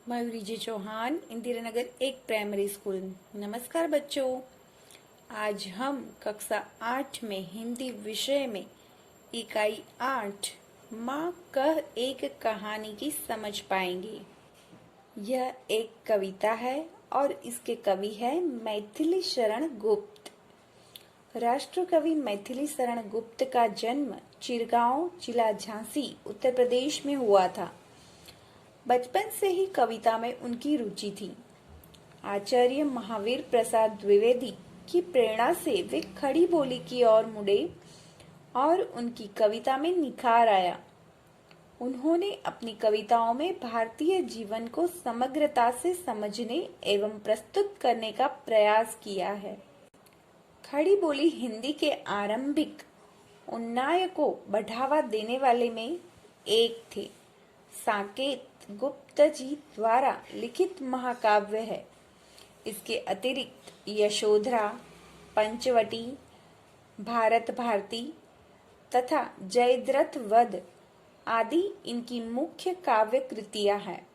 मयूरी जी चौहान, इंदिरा नगर एक primary school. नमस्कार बच्चों, आज हम कक्षा 8 में हिंदी विषय में इकाई 8 माँ कह एक कहानी की समझ पाएंगे। यह एक कविता है और इसके कवि है मैथिली शरण गुप्त। राष्ट्र कवि मैथिली शरण गुप्त का जन्म चिरगांव, जिला झांसी, उत्तर प्रदेश में हुआ था। बचपन से ही कविता में उनकी रुचि थी। आचार्य महावीर प्रसाद द्विवेदी की प्रेरणा से वे खड़ी बोली की ओर मुड़े और उनकी कविता में निखार आया। उन्होंने अपनी कविताओं में भारतीय जीवन को समग्रता से समझने एवं प्रस्तुत करने का प्रयास किया है। खड़ी बोली हिंदी के आरंभिक उन्नय को बढ़ावा देने वाले में एक थे। साकेत गुप्त जी द्वारा लिखित महाकाव्य है। इसके अतिरिक्त यशोधरा, पंचवटी, भारत भारती तथा जयद्रथ वध आदि इनकी मुख्य काव्य कृतियां हैं।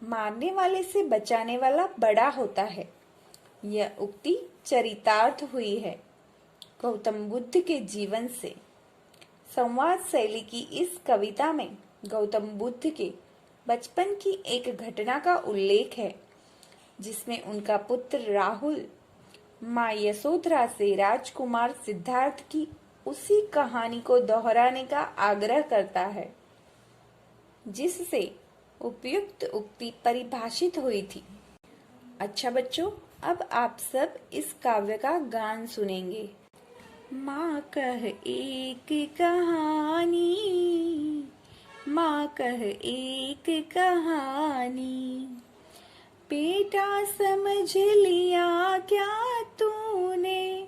मारने वाले से बचाने वाला बड़ा होता है, यह उक्ति चरितार्थ हुई है गौतम बुद्ध के जीवन से। संवाद शैली की इस कविता में गौतम बुद्ध के बचपन की एक घटना का उल्लेख है, जिसमें उनका पुत्र राहुल माँ यशोधरा से राजकुमार सिद्धार्थ की उसी कहानी को दोहराने का आग्रह करता है, जिससे उपयुक्त उक्ति परिभाषित हुई थी। अच्छा बच्चों, अब आप सब इस काव्य का गान सुनेंगे। माँ कह एक कहानी, माँ कह एक कहानी, बेटा समझ लिया क्या तूने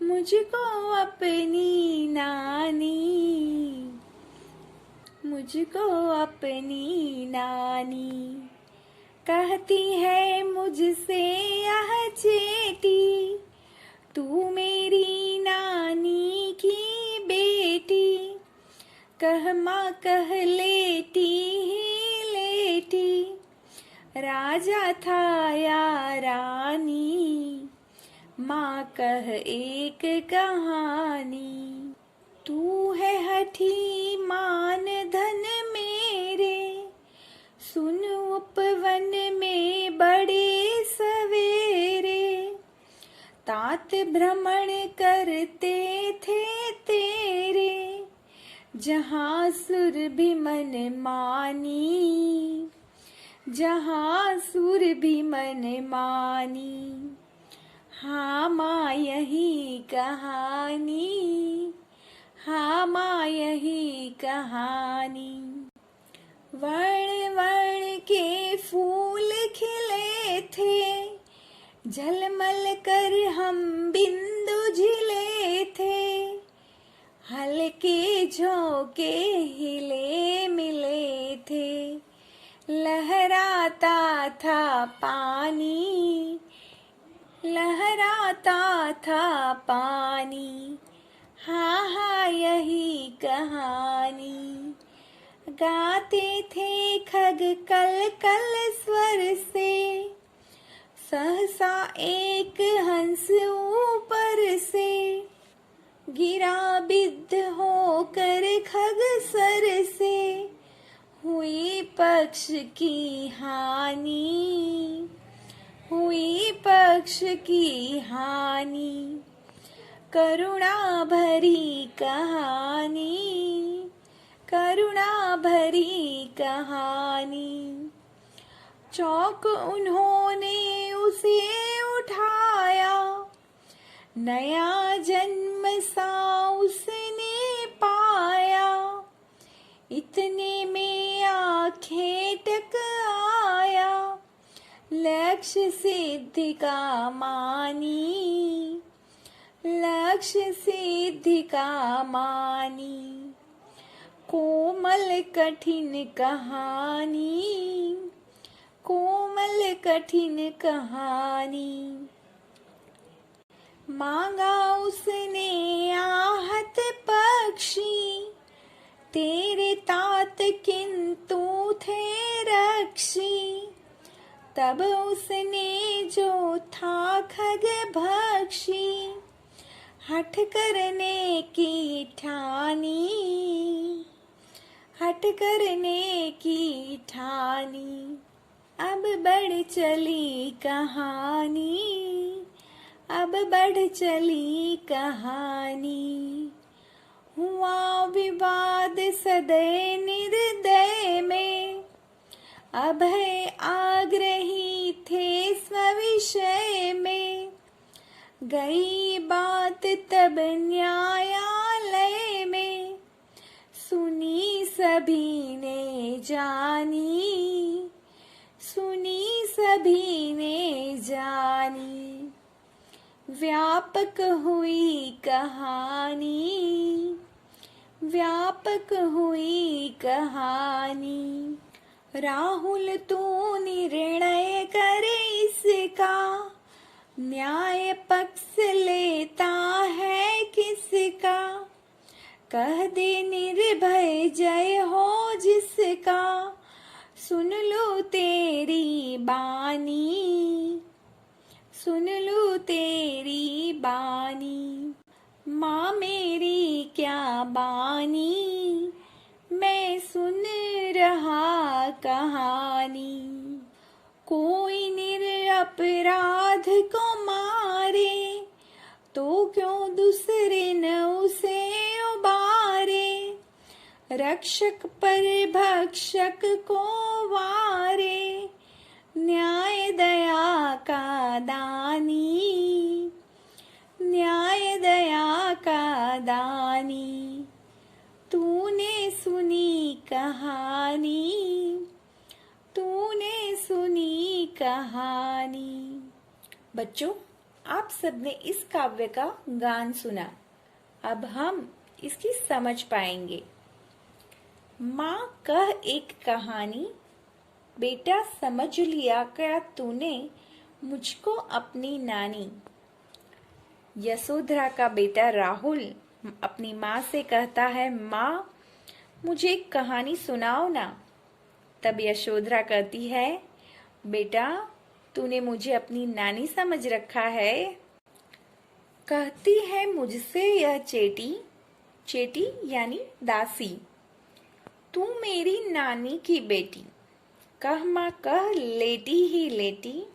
मुझको अपनी नानी, मुझको अपनी नानी। कहती है मुझसे यह चेटी, तू मेरी नानी की बेटी। कह माँ कह लेटी ही लेटी, राजा था या रानी। माँ कह एक कहानी, तू है हठी मान धन मेरे, सुन उपवन में बड़े सवेरे, तात भ्रमण करते थे तेरे, जहाँ सुर भी मन मानी, जहाँ सुर भी मन मानी। हाँ माँ यही कहानी, हाँ माँ यही कहानी। वर्ण वर्ण के फूल खिले थे, झलमल कर हम बिंदु झिले थे, हल्के झोंके हिले मिले थे, लहराता था पानी, लहराता था पानी। हाँ हाँ यही कहानी। गाते थे खग कल कल स्वर से, सहसा एक हंस ऊपर से, गिरा बिद्ध होकर खग सर से, हुई पक्ष की हानि, हुई पक्ष की हानि। करुणा भरी कहानी, करुणा भरी कहानी। चौक उन्होंने उसे उठाया, नया जन्म सा उसने पाया, इतने में आंखें टक आया, लक्ष्य सिद्धि का मानी, लक्ष्य सिद्धि का मानी। कोमल कठिन कहानी, कोमल कठिन कहानी। मांगा उसने आहत पक्षी, तेरे तात किंतु थे रक्षी। तब उसने जो था खग भक्षी, हठ करने की ठानी, हठ करने की ठानी। अब बढ़ चली कहानी, अब बढ़ चली कहानी। हुआ विवाद सदय निर्दय में, अभय आग्रही थे स्वविषय में। गई बात तब न्यायालय में, सुनी सभी ने जानी, सुनी सभी ने जानी। व्यापक हुई कहानी, व्यापक हुई कहानी। राहुल तू निर्णय करे इसका, न्याय पक्ष लेता है किसका। कह दे निर्भय जय हो जिसका, सुन लो तेरी बानी, सुन लो तेरी बानी। माँ मेरी क्या बानी, मैं सुन रहा कहानी। कोई निरपराध को मारे, तो क्यों दूसरे न उसे उबारे। रक्षक पर भक्षक को वारे, न्याय दया का दानी, न्याय दया का दानी। तूने सुनी कहानी, तूने सुनी कहानी। बच्चों, आप सबने इस काव्य का गान सुना। अब हम इसकी समझ पाएंगे। माँ कह एक कहानी, बेटा समझ लिया क्या तूने मुझको अपनी नानी। यशोधरा का बेटा राहुल अपनी माँ से कहता है, माँ मुझे एक कहानी सुनाओ ना। तब यशोधरा कहती है, बेटा तूने मुझे अपनी नानी समझ रखा है। कहती है मुझसे यह चेटी, चेटी यानी दासी, तू मेरी नानी की बेटी। कह माँ कह लेटी ही लेटी,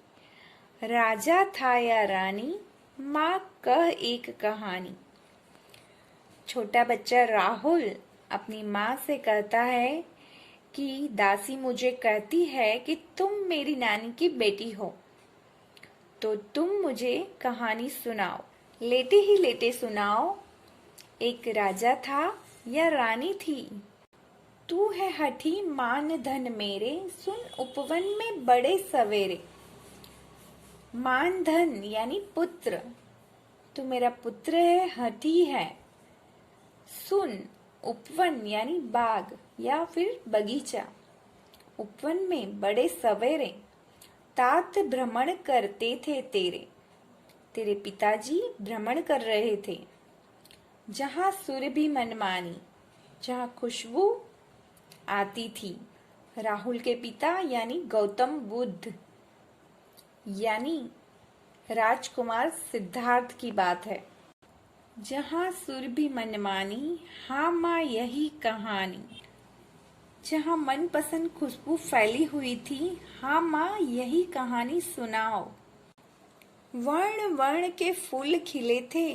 राजा था या रानी, माँ कह एक कहानी। छोटा बच्चा राहुल अपनी माँ से कहता है कि दासी मुझे कहती है कि तुम मेरी नानी की बेटी हो, तो तुम मुझे कहानी सुनाओ। लेटे ही लेटे सुनाओ। एक राजा था या रानी थी, तू है हठी मान धन मेरे, सुन उपवन में बड़े सवेरे। मान धन यानी पुत्र, तू मेरा पुत्र है, हठी है। सुन उपवन यानी बाग या फिर बगीचा। उपवन में बड़े सवेरे, तात भ्रमण करते थे तेरे, तेरे पिताजी भ्रमण कर रहे थे। जहाँ सुरभि मनमानी, जहाँ खुशबू आती थी। राहुल के पिता यानी गौतम बुद्ध यानी राजकुमार सिद्धार्थ की बात है। जहाँ सुरभि मनमानी, हाँ माँ यही कहानी। जहाँ मनपसंद खुशबू फैली हुई थी, हाँ माँ यही कहानी सुनाओ। वर्ण वर्ण के फूल खिले थे,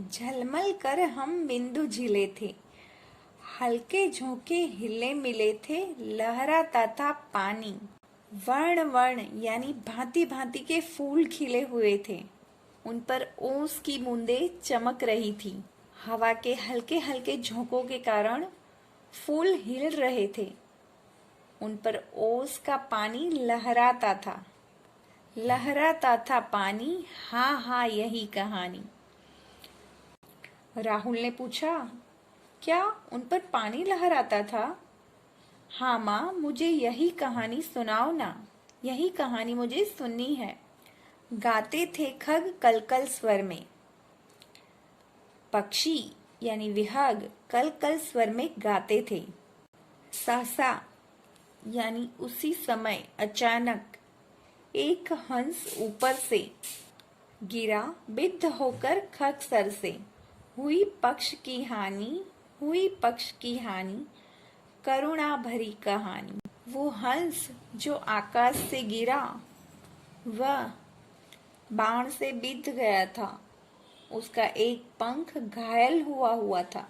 झलमल कर हम बिंदु झिले थे। हल्के झोंके हिले मिले थे, लहराता था पानी। वर्ण वर्ण यानी भांति भांति के फूल खिले हुए थे, उन पर ओस की बूंदें चमक रही थी। हवा के हल्के हल्के झोंकों के कारण फूल हिल रहे थे, उन पर ओस का पानी लहराता था। लहराता था पानी, हाँ हाँ यही कहानी। राहुल ने पूछा, क्या उन पर पानी लहराता था? हाँ माँ, मुझे यही कहानी सुनाओ ना, यही कहानी मुझे सुननी है। गाते थे खग कलकल स्वर में, पक्षी यानी विहग कल कल स्वर में गाते थे। सहसा यानी उसी समय अचानक एक हंस ऊपर से गिरा, बिद्ध होकर खक्सर से। हुई पक्ष की हानि, हुई पक्ष की हानि, करुणा भरी कहानी। वो हंस जो आकाश से गिरा वह बाण से बिध गया था। उसका एक पंख घायल हुआ था।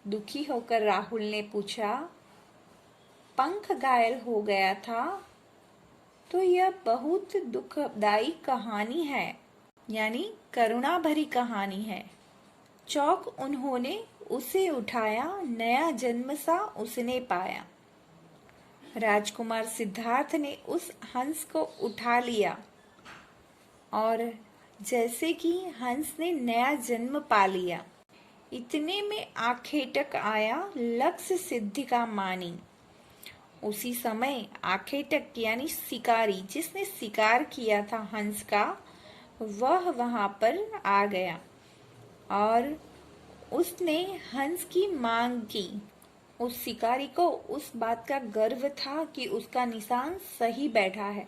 दुखी होकर राहुल ने पूछा, पंख घायल हो गया था तो यह बहुत दुखदाई कहानी है, यानी करुणा भरी कहानी है। चौंक उन्होंने उसे उठाया, नया जन्म सा उसने पाया। राजकुमार सिद्धार्थ ने उस हंस को उठा लिया और जैसे कि हंस ने नया जन्म पा लिया। इतने में आखेटक आया, लक्ष्य सिद्धि का मानी। उसी समय आखेटक यानी शिकारी, जिसने शिकार किया था हंस का, वह वहां पर आ गया और उसने हंस की मांग की। उस शिकारी को उस बात का गर्व था कि उसका निशान सही बैठा है।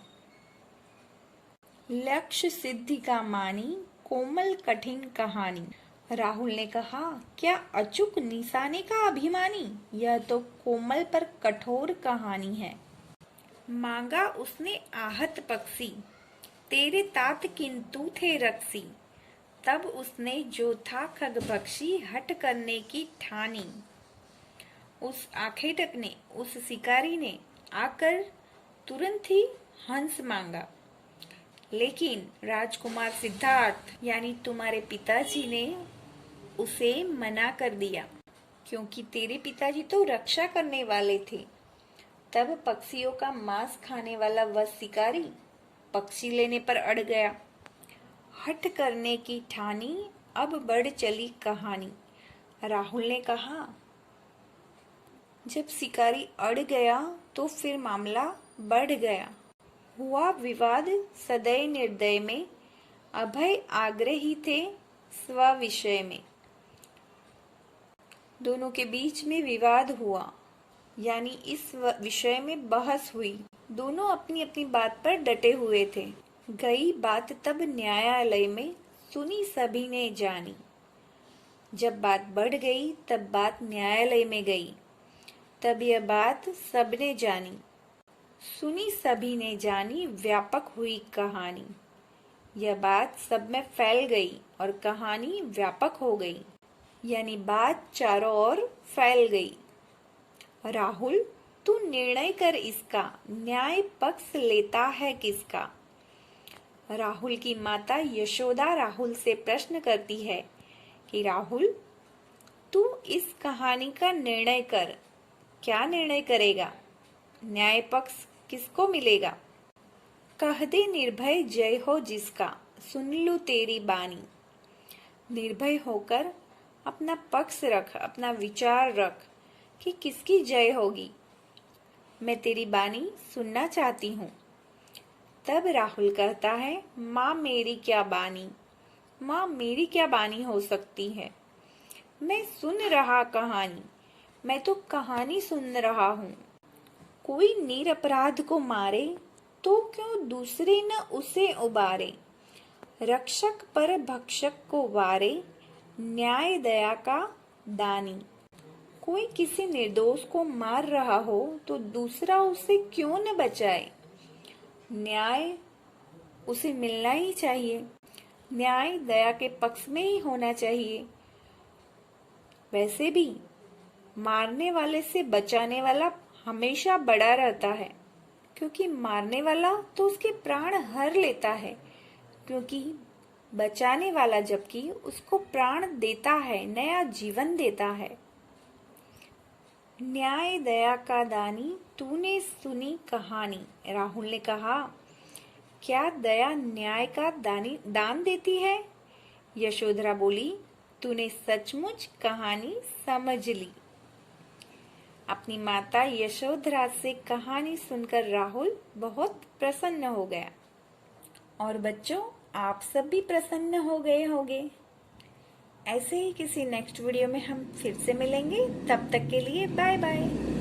लक्ष्य सिद्धि का मानी, कोमल कठिन कहानी। राहुल ने कहा, क्या अचूक निशाने का अभिमानी, यह तो कोमल पर कठोर कहानी है। मांगा उसने आहत पक्षी, तेरे तात किंतु थे रक्षी। तब उसने जो था खगभक्षी, हट करने की ठानी। उस आखेटक ने, उस शिकारी ने आकर तुरंत ही हंस मांगा, लेकिन राजकुमार सिद्धार्थ यानी तुम्हारे पिताजी ने उसे मना कर दिया, क्योंकि तेरे पिताजी तो रक्षा करने वाले थे। तब पक्षियों का मांस खाने वाला वह शिकारी पक्षी लेने पर अड़ गया। हट करने की ठानी, अब बढ़ चली कहानी। राहुल ने कहा, जब शिकारी अड़ गया तो फिर मामला बढ़ गया। हुआ विवाद सदय निर्दय में, अभय आग्रही थे स्व विषय में। दोनों के बीच में विवाद हुआ, यानी इस विषय में बहस हुई। दोनों अपनी अपनी बात पर डटे हुए थे। गई बात तब न्यायालय में, सुनी सभी ने जानी। जब बात बढ़ गई तब बात न्यायालय में गई, तब यह बात सबने जानी। सुनी सभी ने जानी, व्यापक हुई कहानी। यह बात सब में फैल गई और कहानी व्यापक हो गई, यानी बात चारों ओर फैल गई। राहुल, तू निर्णय कर इसका, न्याय पक्ष लेता है किसका। राहुल की माता यशोदा राहुल से प्रश्न करती है कि राहुल, तू इस कहानी का निर्णय कर। क्या निर्णय करेगा? न्याय पक्ष किसको मिलेगा? कह दे निर्भय जय हो जिसका, सुन लूं तेरी बानी। निर्भय होकर अपना पक्ष रख, अपना विचार रख कि किसकी जय होगी। मैं तेरी बानी सुनना चाहती हूँ। तब राहुल कहता है, माँ मेरी क्या बानी, माँ मेरी क्या बानी हो सकती है। मैं सुन रहा कहानी, मैं तो कहानी सुन रहा हूँ। कोई निरपराध को मारे तो क्यों दूसरे न उसे उबारे। रक्षक पर भक्षक को वारे, न्याय दया का दानी। कोई किसी निर्दोष को मार रहा हो तो दूसरा उसे क्यों न बचाए। न्याय उसे मिलना ही चाहिए। न्याय दया के पक्ष में ही होना चाहिए। वैसे भी मारने वाले से बचाने वाला हमेशा बड़ा रहता है, क्योंकि मारने वाला तो उसके प्राण हर लेता है, क्योंकि बचाने वाला जबकि उसको प्राण देता है, नया जीवन देता है। न्याय दया का दानी, तूने सुनी कहानी। राहुल ने कहा, क्या दया न्याय का दान देती है? यशोधरा बोली, तूने सचमुच कहानी समझ ली। अपनी माता यशोधरा से कहानी सुनकर राहुल बहुत प्रसन्न हो गया। और बच्चों, आप सब भी प्रसन्न हो गए होंगे। ऐसे ही किसी नेक्स्ट वीडियो में हम फिर से मिलेंगे। तब तक के लिए बाय बाय।